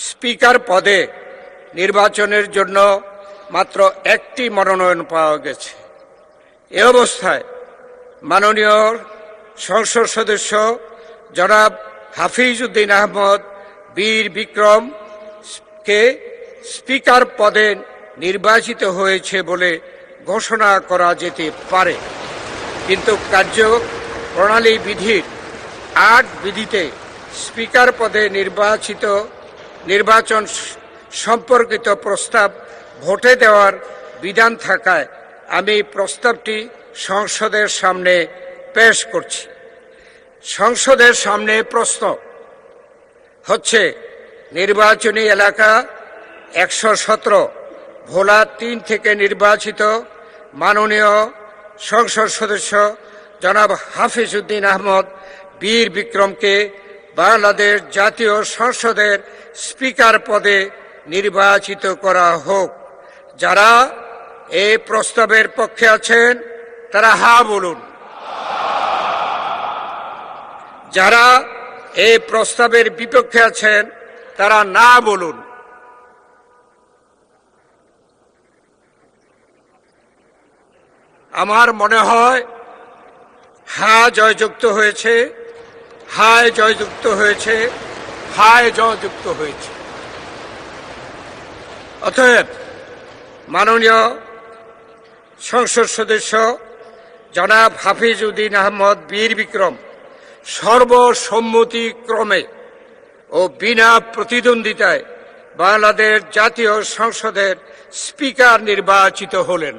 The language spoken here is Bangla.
স্পিকার পদে নির্বাচনের জন্য মাত্র একটি মনোনয়ন পাওয়া গেছে। এ অবস্থায় মাননীয় সংসদ সদস্য জনাব হাফিজ উদ্দিন আহমদ বীর বিক্রম কে স্পিকার পদে নির্বাচিত হয়েছে বলে ঘোষণা করা যেতে পারে, কিন্তু কার্যপ্রণালী বিধির ৮ বিধিতে স্পিকার পদে নির্বাচন সম্পর্কিত প্রস্তাব ভোটে দেওয়ার বিধান থাকায় আমি প্রস্তাবটি সংসদের সামনে পেশ করছি। সংসদের সামনে প্রশ্ন হচ্ছে, নির্বাচনী এলাকা ১১৭ ভোলা ৩ থেকে নির্বাচিত মাননীয় সংসদ সদস্য জনাব হাফিজ উদ্দিন আহমদ বীর বিক্রমকে বাংলাদেশ জাতীয় সংসদের স্পিকার পদে নির্বাচিত করা হোক। যারা এই প্রস্তাবের পক্ষে আছেন তারা হা বলুন। যারা এই প্রস্তাবের বিপক্ষে আছেন তারা না বলুন। আমার মনে হয় হা জয়যুক্ত হয়েছে, হায় জয়যুক্ত হয়েছে, হায় জয়যুক্ত হয়েছে। অতএব মাননীয় সংসদ সদস্য জনাব হাফিজ উদ্দিন আহমদ বীর বিক্রম সর্বসম্মতিক্রমে ও বিনা প্রতিদ্বন্দ্বিতায় বাংলাদেশ জাতীয় সংসদের স্পিকার নির্বাচিত হলেন।